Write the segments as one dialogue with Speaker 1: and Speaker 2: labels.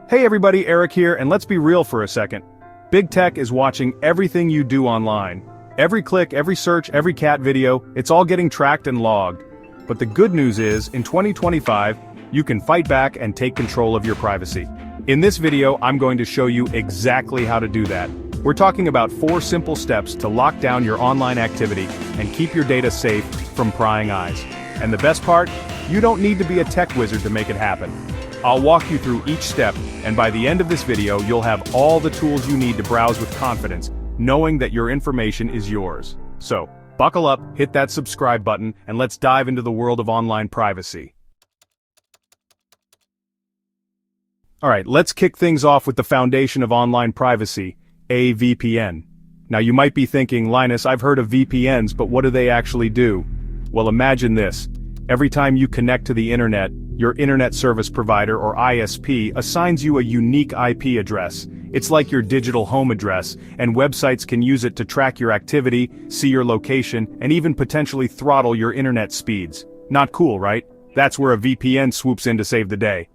Speaker 1: Hey everybody, Eric here, and let's be real for a second. Big Tech is watching everything you do online. Every click, every search, every cat video, it's all getting tracked and logged. But the good news is, in 2025, you can fight back and take control of your privacy. In this video, I'm going to show you exactly how to do that. We're talking about 4 simple steps to lock down your online activity and keep your data safe from prying eyes. And the best part? You don't need to be a tech wizard to make it happen. I'll walk you through each step, and by the end of this video, you'll have all the tools you need to browse with confidence, knowing that your information is yours. So, buckle up, hit that subscribe button, and let's dive into the world of online privacy. Alright, let's kick things off with the foundation of online privacy, a VPN. Now you might be thinking, Linus, I've heard of VPNs, but what do they actually do? Well, imagine this. Every time you connect to the internet, your internet service provider or ISP assigns you a unique IP address. It's like your digital home address, and websites can use it to track your activity, see your location, and even potentially throttle your internet speeds. Not cool, right? That's where a VPN swoops in to save the day.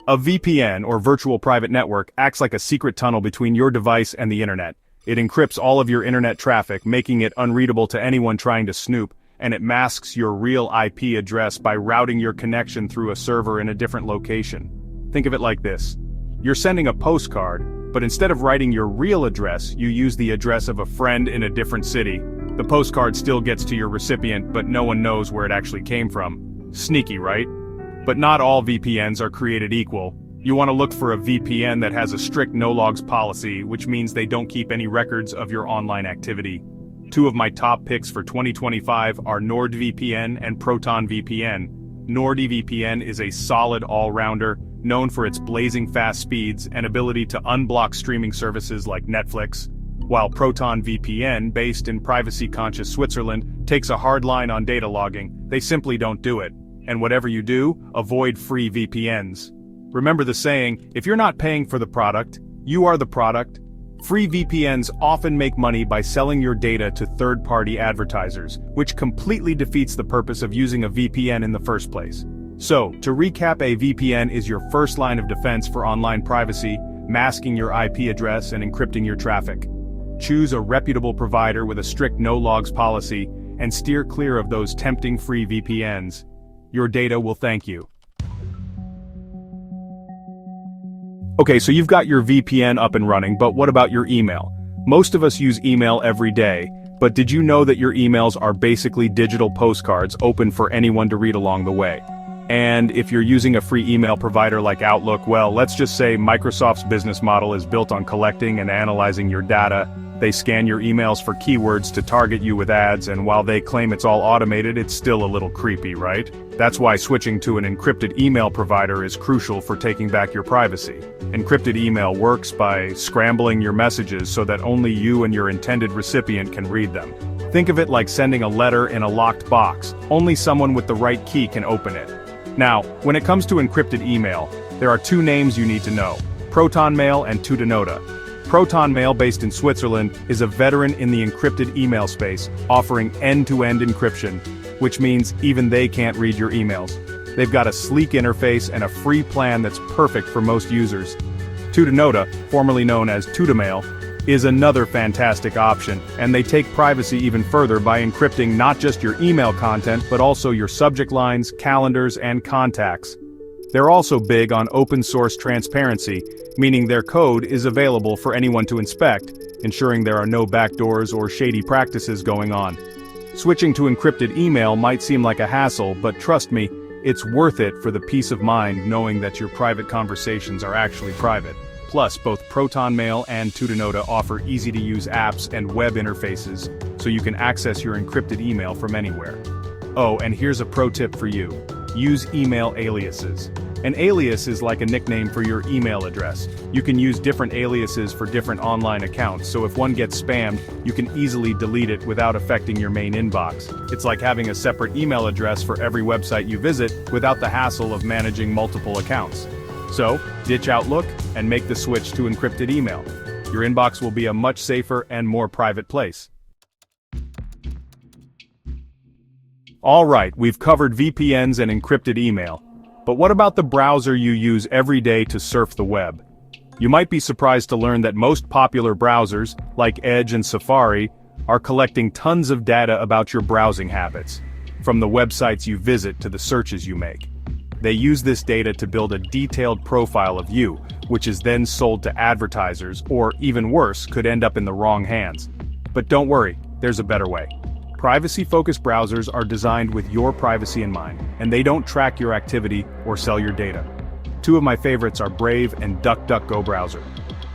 Speaker 1: A VPN, or virtual private network, acts like a secret tunnel between your device and the internet. It encrypts all of your internet traffic, making it unreadable to anyone trying to snoop, and it masks your real IP address by routing your connection through a server in a different location. Think of it like this. You're sending a postcard, but instead of writing your real address, you use the address of a friend in a different city. The postcard still gets to your recipient, but no one knows where it actually came from. Sneaky, right? But not all VPNs are created equal. You want to look for a VPN that has a strict no-logs policy, which means they don't keep any records of your online activity. 2 of my top picks for 2025 are NordVPN and ProtonVPN. NordVPN is a solid all-rounder, known for its blazing fast speeds and ability to unblock streaming services like Netflix, while ProtonVPN, based in privacy-conscious Switzerland, takes a hard line on data logging. They simply don't do it. And whatever you do, avoid free VPNs. Remember the saying, if you're not paying for the product, you are the product. Free VPNs often make money by selling your data to third-party advertisers, which completely defeats the purpose of using a VPN in the first place. So, to recap, a VPN is your first line of defense for online privacy, masking your IP address and encrypting your traffic. Choose a reputable provider with a strict no-logs policy, and steer clear of those tempting free VPNs. Your data will thank you. Okay, so you've got your VPN up and running, but what about your email? Most of us use email every day, but did you know that your emails are basically digital postcards open for anyone to read along the way? And if you're using a free email provider like Outlook, well, let's just say Microsoft's business model is built on collecting and analyzing your data. They scan your emails for keywords to target you with ads, and while they claim it's all automated, it's still a little creepy, right? That's why switching to an encrypted email provider is crucial for taking back your privacy. Encrypted email works by scrambling your messages so that only you and your intended recipient can read them. Think of it like sending a letter in a locked box. Only someone with the right key can open it. Now, when it comes to encrypted email, there are 2 names you need to know: ProtonMail and Tutanota. ProtonMail, based in Switzerland, is a veteran in the encrypted email space, offering end-to-end encryption, which means even they can't read your emails. They've got a sleek interface and a free plan that's perfect for most users. Tutanota, formerly known as Tutamail, is another fantastic option, and they take privacy even further by encrypting not just your email content but also your subject lines, calendars, and contacts. They're also big on open-source transparency, meaning their code is available for anyone to inspect, ensuring there are no backdoors or shady practices going on. Switching to encrypted email might seem like a hassle, but trust me, it's worth it for the peace of mind knowing that your private conversations are actually private. Plus, both ProtonMail and Tutanota offer easy-to-use apps and web interfaces, so you can access your encrypted email from anywhere. Oh, and here's a pro tip for you. Use email aliases. An alias is like a nickname for your email address. You can use different aliases for different online accounts, so if one gets spammed, you can easily delete it without affecting your main inbox. It's like having a separate email address for every website you visit without the hassle of managing multiple accounts. So, ditch Outlook and make the switch to encrypted email. Your inbox will be a much safer and more private place. Alright, we've covered VPNs and encrypted email. But what about the browser you use every day to surf the web? You might be surprised to learn that most popular browsers, like Edge and Safari, are collecting tons of data about your browsing habits, from the websites you visit to the searches you make. They use this data to build a detailed profile of you, which is then sold to advertisers, or even worse, could end up in the wrong hands. But don't worry, there's a better way. Privacy-focused browsers are designed with your privacy in mind, and they don't track your activity or sell your data. Two of my favorites are Brave and DuckDuckGo browser.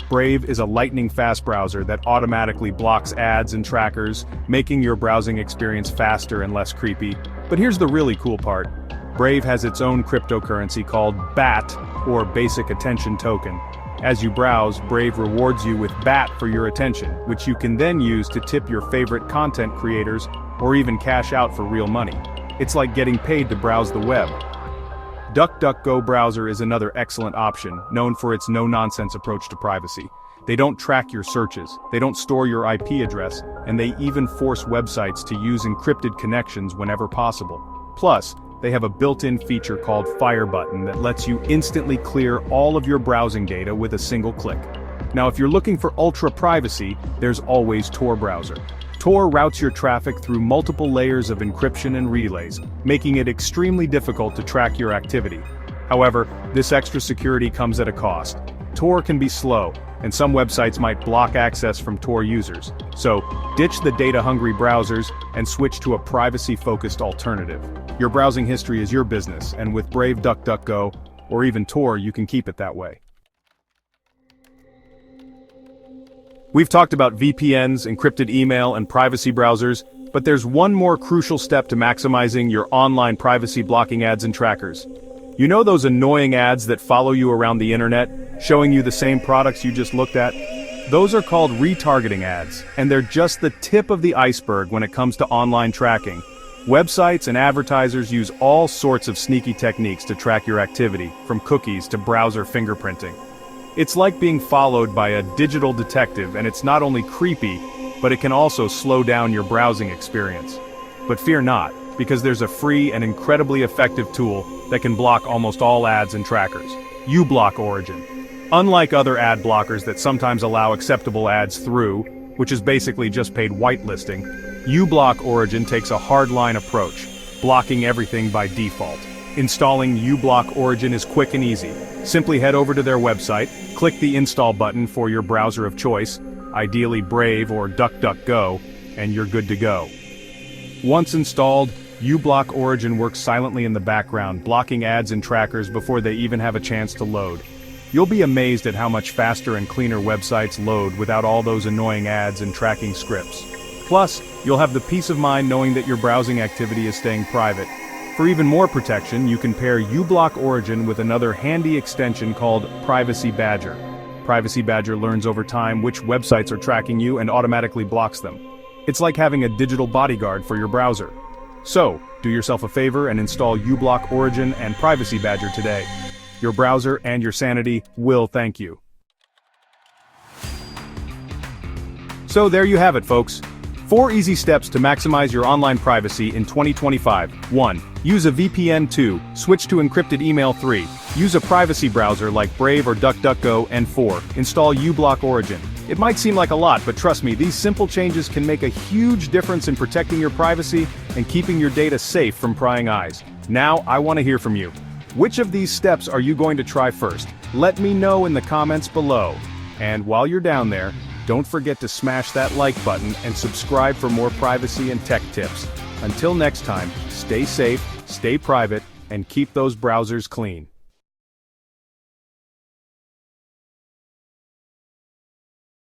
Speaker 1: Brave is a lightning-fast browser that automatically blocks ads and trackers, making your browsing experience faster and less creepy. But here's the really cool part. Brave has its own cryptocurrency called BAT, or Basic Attention Token. As you browse, Brave rewards you with BAT for your attention, which you can then use to tip your favorite content creators or even cash out for real money. It's like getting paid to browse the web. DuckDuckGo browser is another excellent option, known for its no-nonsense approach to privacy. They don't track your searches, they don't store your IP address, and they even force websites to use encrypted connections whenever possible. Plus, they have a built-in feature called Fire Button that lets you instantly clear all of your browsing data with a single click. Now if you're looking for ultra privacy, there's always Tor browser. Tor routes your traffic through multiple layers of encryption and relays, making it extremely difficult to track your activity. However, this extra security comes at a cost. Tor can be slow, and some websites might block access from Tor users. So, ditch the data-hungry browsers and switch to a privacy-focused alternative. Your browsing history is your business, and with Brave DuckDuckGo, or even Tor, you can keep it that way. We've talked about VPNs, encrypted email, and privacy browsers, but there's one more crucial step to maximizing your online privacy blocking ads and trackers. You know those annoying ads that follow you around the internet, showing you the same products you just looked at? Those are called retargeting ads, and they're just the tip of the iceberg when it comes to online tracking. Websites and advertisers use all sorts of sneaky techniques to track your activity, from cookies to browser fingerprinting. It's like being followed by a digital detective, and it's not only creepy, but it can also slow down your browsing experience. But fear not, because there's a free and incredibly effective tool that can block almost all ads and trackers. uBlock Origin. Unlike other ad blockers that sometimes allow acceptable ads through, which is basically just paid whitelisting, uBlock Origin takes a hardline approach, blocking everything by default. Installing uBlock Origin is quick and easy. Simply head over to their website, click the install button for your browser of choice, ideally Brave or DuckDuckGo, and you're good to go. Once installed, uBlock Origin works silently in the background, blocking ads and trackers before they even have a chance to load. You'll be amazed at how much faster and cleaner websites load without all those annoying ads and tracking scripts. Plus, you'll have the peace of mind knowing that your browsing activity is staying private. For even more protection, you can pair uBlock Origin with another handy extension called Privacy Badger. Privacy Badger learns over time which websites are tracking you and automatically blocks them. It's like having a digital bodyguard for your browser. So, do yourself a favor and install uBlock Origin and Privacy Badger today. Your browser and your sanity will thank you. So there you have it, folks. 4 easy steps to maximize your online privacy in 2025. 1. Use a VPN. 2. Switch to encrypted email. 3. Use a privacy browser like Brave or DuckDuckGo. And 4. Install uBlock Origin. It might seem like a lot, but trust me, these simple changes can make a huge difference in protecting your privacy and keeping your data safe from prying eyes. Now, I want to hear from you. Which of these steps are you going to try first? Let me know in the comments below. And while you're down there, don't forget to smash that like button and subscribe for more privacy and tech tips. Until next time, stay safe, stay private, and keep those browsers clean.